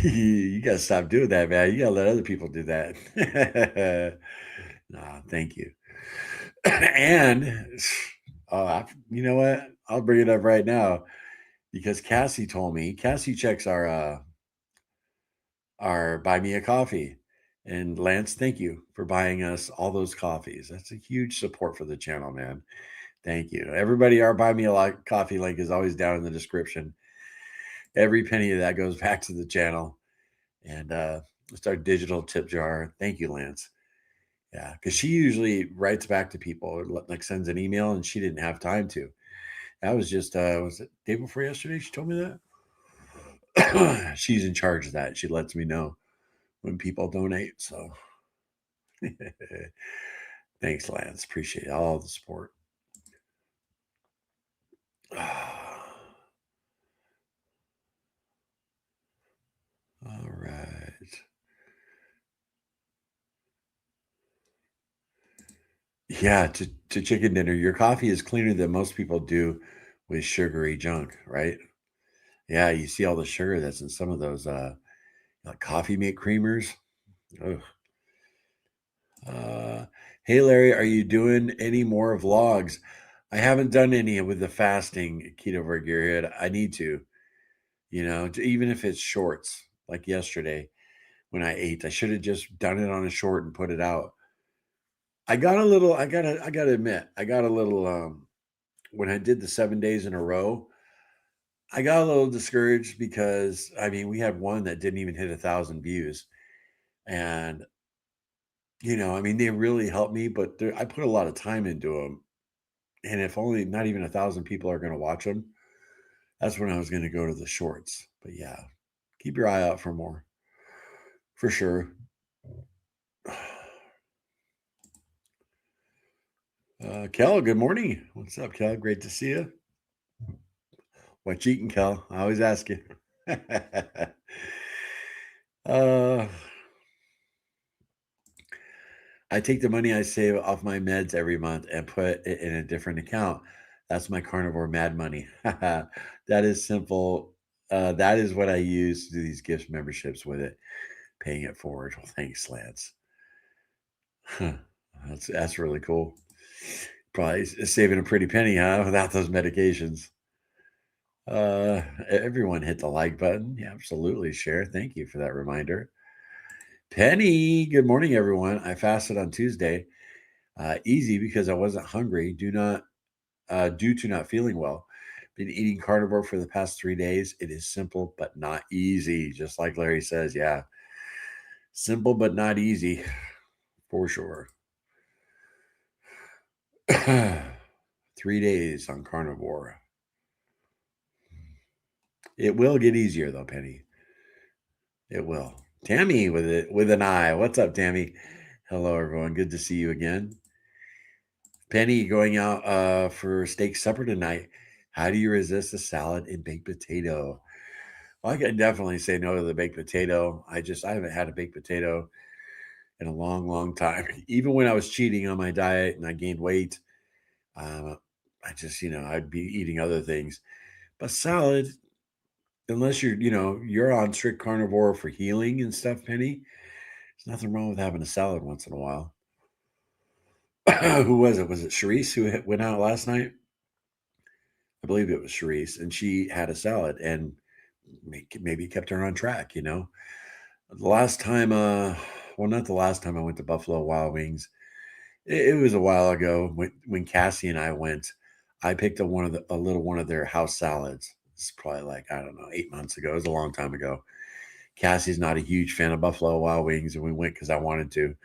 You gotta stop doing that, man. You gotta let other people do that. No, thank you. And you know what? I'll bring it up right now because Cassie told me. Cassie checks our buy me a coffee. And Lance, thank you for buying us all those coffees. That's a huge support for the channel, man. Thank you. Everybody, our buy me a coffee link is always down in the description. Every penny of that goes back to the channel. And it's our digital tip jar. Thank you, Lance. Yeah, because she usually writes back to people or like sends an email, and she didn't have time to. That was just was it day before yesterday? She told me that. She's in charge of that. She lets me know when people donate. So thanks, Lance. Appreciate all the support. All right. Yeah, to chicken dinner. Your coffee is cleaner than most people do with sugary junk, right? Yeah, you see all the sugar that's in some of those like coffee mate creamers. Ugh. Uh, hey Larry, are you doing any more vlogs? I haven't done any with the fasting keto gear yet. I need to, even if it's shorts like yesterday when I ate. I should have just done it on a short and put it out. I gotta admit, I got a little when I did the 7 days in a row, I got a little discouraged because I mean we had one that didn't even hit 1,000 views. And I mean they really helped me, but I put a lot of time into them. And if only not even 1,000 people are going to watch them, that's when I was going to go to the shorts. But yeah, keep your eye out for more, for sure. Kel, good morning. What's up, Kel? Great to see you. What you eating, Kel? I always ask you. uh, I take the money I save off my meds every month and put it in a different account. That's my carnivore mad money. That is simple. That is what I use to do these gift memberships with it, paying it forward. Well, thanks, Lance. Huh. That's really cool. Probably saving a pretty penny, huh? Without those medications. Everyone hit the like button. Yeah, absolutely. Share. Thank you for that reminder. Penny, good morning, everyone. I fasted on Tuesday. Easy because I wasn't hungry. Due to not feeling well. Been eating carnivore for the past 3 days. It is simple but not easy. Just like Larry says, yeah, simple but not easy for sure. 3 days on carnivore. It will get easier though, Penny. It will. Tammy with an I. What's up, Tammy? Hello, everyone. Good to see you again. Penny, going out for steak supper tonight. How do you resist a salad and baked potato? Well, I can definitely say no to the baked potato. I haven't had a baked potato in a long, long time. Even when I was cheating on my diet and I gained weight, um, I'd be eating other things. But salad, unless you're on strict carnivore for healing and stuff, Penny, there's nothing wrong with having a salad once in a while. Who was it? Was it Sharice who went out last night? I believe it was Sharice, and she had a salad and maybe kept her on track. The last time, well, not the last time I went to Buffalo Wild Wings. It was a while ago when Cassie and I went. I picked a little one of their house salads. It's probably like, I don't know, 8 months ago. It was a long time ago. Cassie's not a huge fan of Buffalo Wild Wings, and we went because I wanted to.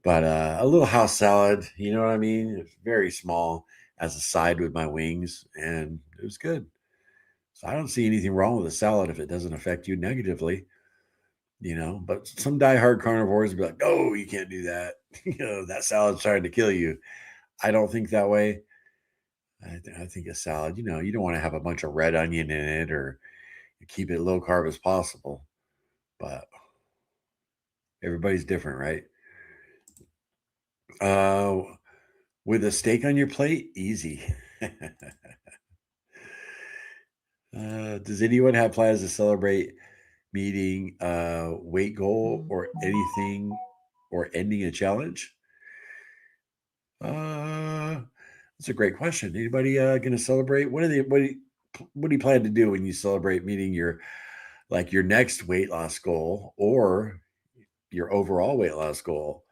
But a little house salad, you know what I mean? It's very small as a side with my wings, and it was good. So I don't see anything wrong with a salad if it doesn't affect you negatively. But some diehard carnivores be like, "No, you can't do that. That salad's trying to kill you." I don't think that way. I think a salad, you don't want to have a bunch of red onion in it or keep it low carb as possible. But everybody's different, right? Uh, with a steak on your plate, easy. Does anyone have plans to celebrate meeting a weight goal or anything or ending a challenge? Uh, that's a great question. Anybody going to celebrate? What do you plan to do when you celebrate meeting your next weight loss goal or your overall weight loss goal?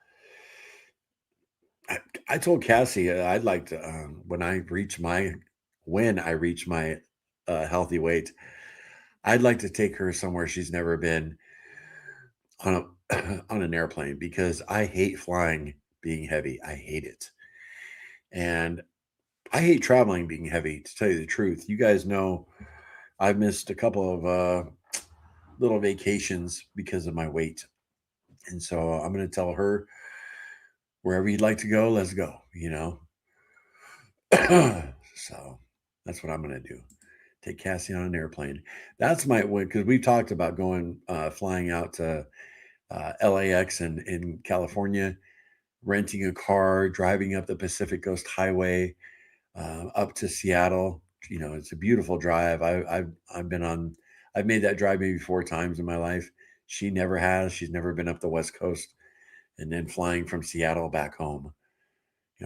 I told Cassie I'd like to when I reach my healthy weight, I'd like to take her somewhere she's never been on a on an airplane because I hate flying being heavy. I hate it. And I hate traveling being heavy, to tell you the truth. You guys know I've missed a couple of little vacations because of my weight. And so I'm going to tell her wherever you'd like to go, let's go. So that's what I'm going to do. Take Cassie on an airplane. That's my win because we've talked about going flying out to LAX in California, renting a car, driving up the Pacific Coast Highway up to Seattle. It's a beautiful drive. I've made that drive maybe 4 times in my life. She never has. She's never been up the West Coast, and then flying from Seattle back home.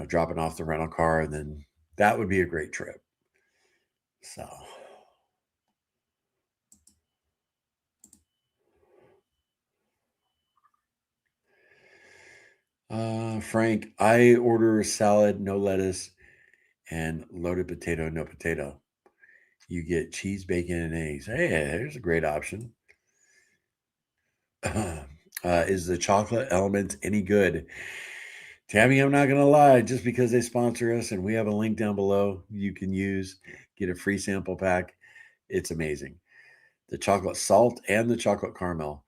Dropping off the rental car, and then that would be a great trip. So, Frank, I order salad, no lettuce, and loaded potato, no potato. You get cheese, bacon, and eggs. Hey, there's a great option. Is the chocolate element any good? Tammy, I'm not going to lie. Just because they sponsor us and we have a link down below you can use, get a free sample pack. It's amazing. The chocolate salt and the chocolate caramel,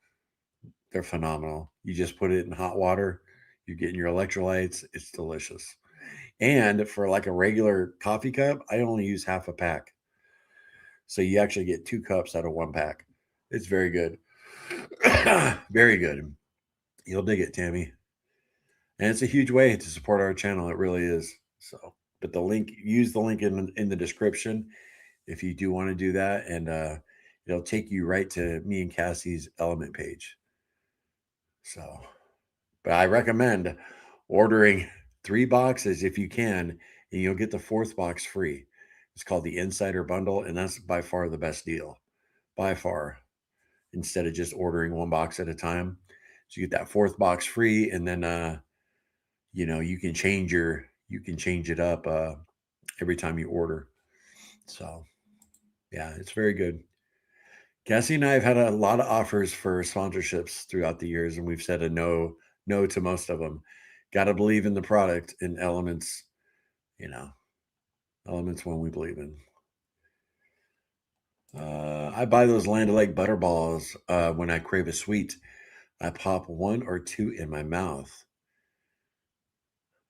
they're phenomenal. You just put it in hot water, you're getting your electrolytes. It's delicious. And for like a regular coffee cup, I only use half a pack. So you actually get 2 cups out of 1 pack. It's very good. Very good. You'll dig it, Tammy. And it's a huge way to support our channel. It really is. So, but use the link in the description if you do want to do that, and it'll take you right to me and Cassie's element page. So, but I recommend ordering 3 boxes if you can, and you'll get the 4th box free. It's called the Insider Bundle, and that's by far the best deal. By far. Instead of just ordering one box at a time. So you get that fourth box free, and then you can change it up every time you order. So yeah, it's very good. Cassie and I have had a lot of offers for sponsorships throughout the years, and we've said a no to most of them. Got to believe in the product and elements, you know, elements one we believe in. I buy those Land O'Lake butter balls when I crave a sweet. I pop one or two in my mouth.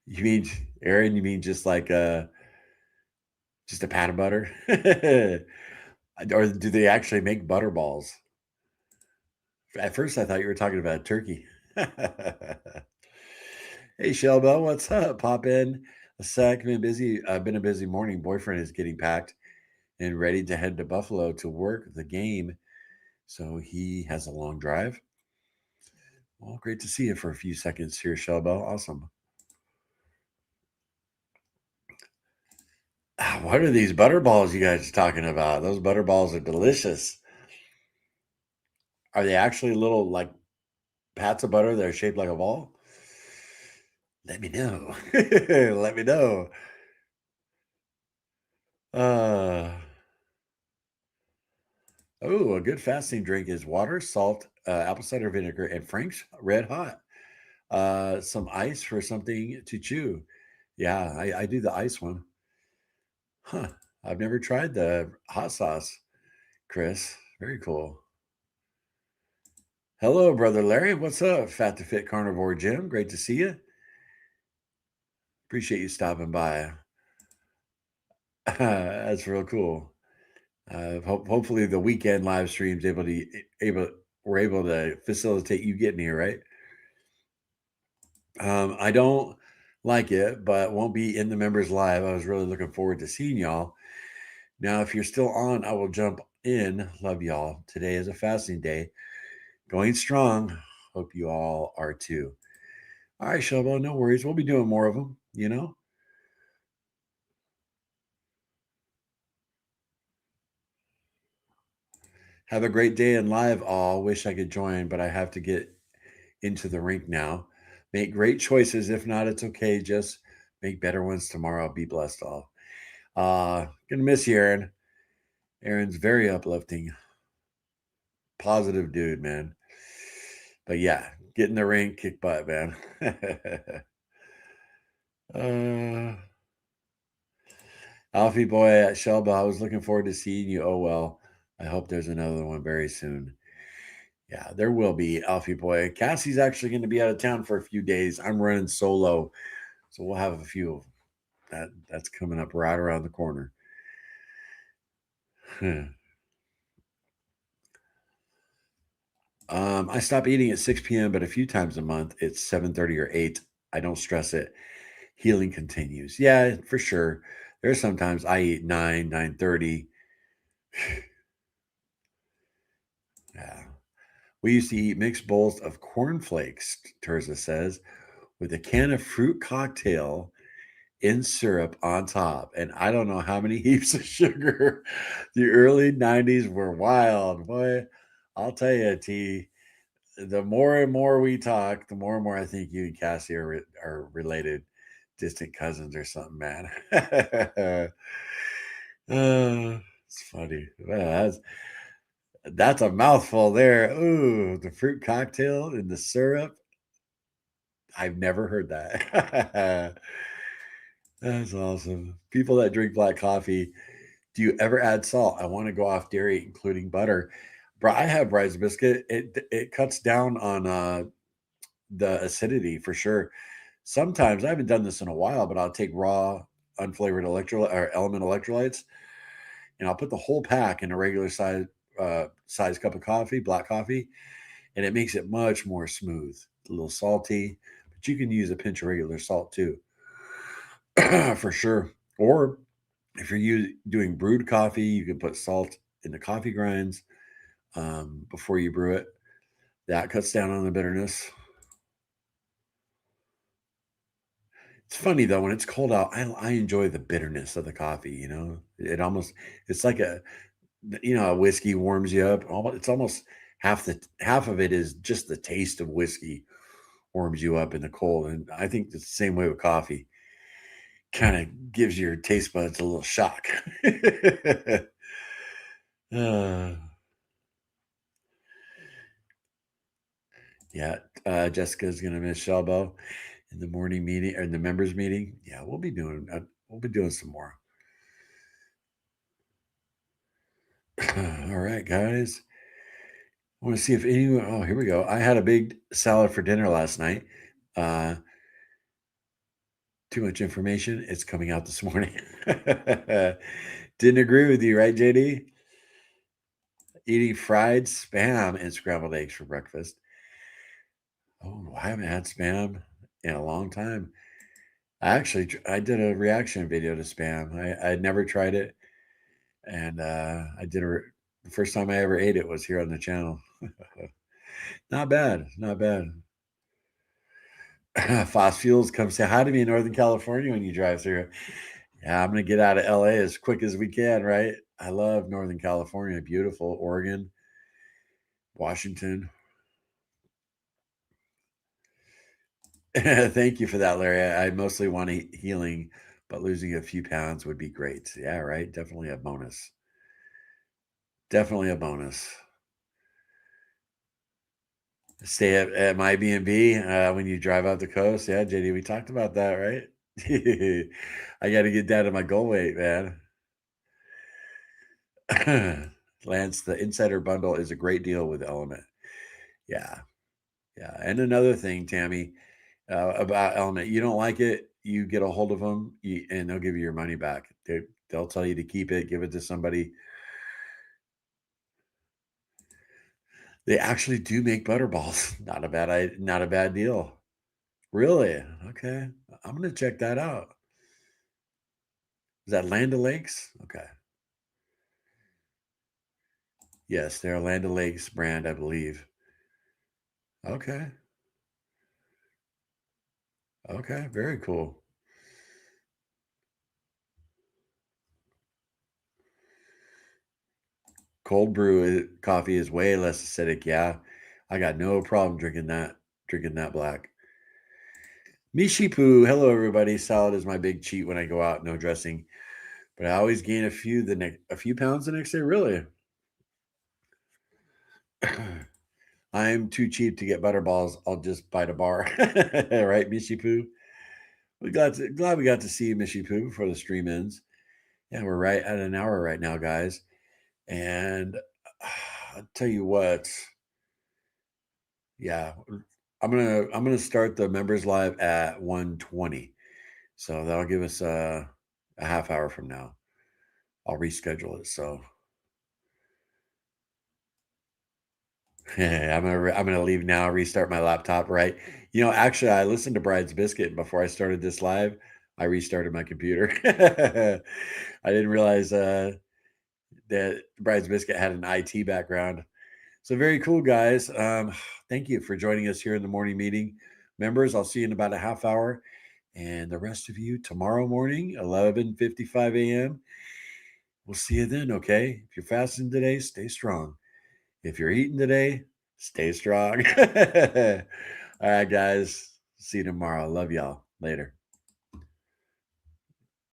You mean, Aaron? You mean just a pat of butter, or do they actually make butter balls? At first, I thought you were talking about turkey. Hey, Shelbo, what's up? Pop in a sec. Been busy. Been a busy morning. Boyfriend is getting packed and ready to head to Buffalo to work the game, so he has a long drive. Well, great to see you for a few seconds here, Shelbo. Awesome. What are these butter balls you guys are talking about? Those butter balls are delicious. Are they actually little like pats of butter that are shaped like a ball? Let me know. Let me know. Uh, oh, a good fasting drink is water, salt, apple cider vinegar, and Frank's Red Hot. Some ice for something to chew. Yeah, I do the ice one. Huh. I've never tried the hot sauce, Chris. Very cool. Hello, brother Larry. What's up? Fat to Fit Carnivore Gym. Great to see you. Appreciate you stopping by. That's real cool. Hopefully the weekend live streams able we're able to facilitate you getting here, right? I don't like it, but won't be in the members live. I was really looking forward to seeing y'all. Now, if you're still on, I will jump in. Love y'all. Today is a fasting day. Going strong. Hope you all are too. All right, Shelbo, no worries. We'll be doing more of them. Have a great day in live, all. Wish I could join, but I have to get into the rink now. Make great choices. If not, it's okay. Just make better ones tomorrow. Be blessed, all. Gonna miss you, Aaron. Aaron's very uplifting, positive dude, man. But yeah, get in the ring, kick butt, man. uh, Alfie boy at Shelba, I was looking forward to seeing you. Oh well, I hope there's another one very soon. Yeah, there will be, Alfie boy. Cassie's actually going to be out of town for a few days. I'm running solo, so we'll have a few of that's coming up right around the corner. I stop eating at 6 p.m., but a few times a month it's 7:30 or 8. I don't stress it. Healing continues. Yeah, for sure. There's sometimes I eat 9, 9:30. Yeah. We used to eat mixed bowls of cornflakes, Terza says, with a can of fruit cocktail in syrup on top. And I don't know how many heaps of sugar. The early 90s were wild. Boy, I'll tell you, T, the more and more we talk, the more and more I think you and Cassie are related, distant cousins or something, man. It's funny. Well, that's a mouthful there. Ooh, the fruit cocktail and the syrup. I've never heard that. That's awesome. People that drink black coffee, do you ever add salt? I want to go off dairy, including butter. Bro, I have rice biscuit. It cuts down on the acidity for sure. Sometimes I haven't done this in a while, but I'll take raw, unflavored electrolyte or element electrolytes, and I'll put the whole pack in a regular size cup of coffee, black coffee, and it makes it much more smooth. A little salty, but you can use a pinch of regular salt too, for sure. Or if you're doing brewed coffee, you can put salt in the coffee grinds before you brew it. That cuts down on the bitterness. It's funny though, when it's cold out, I enjoy the bitterness of the coffee, you know? It almost it's like a whiskey warms you up. It's almost half of it is just the taste of whiskey warms you up in the cold. And I think it's the same way with coffee. Kind of gives your taste buds a little shock. uh, yeah, Jessica's gonna miss Shelbo in the morning meeting or in the members meeting. Yeah, we'll be doing some more. All right, guys. I want to see if anyone. Oh, here we go. I had a big salad for dinner last night. Uh, too much information. It's coming out this morning. Didn't agree with you, right, JD? Eating fried spam and scrambled eggs for breakfast. Oh, I haven't had spam in a long time. I did a reaction video to spam. I'd never tried it, and the first time I ever ate it was here on the channel. Not bad, not bad. Fossil Fuels, come say hi to me in Northern California when you drive through. Yeah, I'm gonna get out of LA as quick as we can, right? I love Northern California, beautiful. Oregon, Washington. Thank you for that, Larry. I mostly want healing, but losing a few pounds would be great. Yeah, right. Definitely a bonus. Definitely a bonus. Stay at my B&B when you drive out the coast. Yeah, JD, we talked about that, right? I got to get down to my goal weight, man. Lance, the insider bundle is a great deal with Element. Yeah, yeah. And another thing, Tammy, about Element, you don't like it, you get a hold of them, and they'll give you your money back. They'll tell you to keep it, give it to somebody. They actually do make butterballs. Not a bad deal. Really? Okay. I'm gonna check that out. Is that Land O'Lakes? Okay. Yes, they're a Land O'Lakes brand, I believe. Okay. Okay. Very cool. Cold brew coffee is way less acidic. Yeah. I got no problem drinking that black. Mishipu. Hello, everybody. Salad is my big cheat when I go out. No dressing, but I always gain a few pounds the next day. Really? I'm too cheap to get butterballs. I'll just bite a bar. Right, Mishipu? Glad we got to see you, Mishipu, before the stream ends. Yeah, we're right at an hour right now, guys. And I'll tell you what. Yeah, I'm gonna start the members live at 1:20. So that'll give us a half hour from now. I'll reschedule it. So I'm gonna leave now, restart my laptop, right? Actually, I listened to Bride's Biscuit before I started this live. I restarted my computer. I didn't realize that Bride's Biscuit had an IT background. So very cool, guys. Thank you for joining us here in the morning meeting. Members, I'll see you in about a half hour. And the rest of you tomorrow morning, 11:55 a.m. We'll see you then, okay? If you're fasting today, stay strong. If you're eating today, stay strong. All right, guys. See you tomorrow. Love y'all. Later.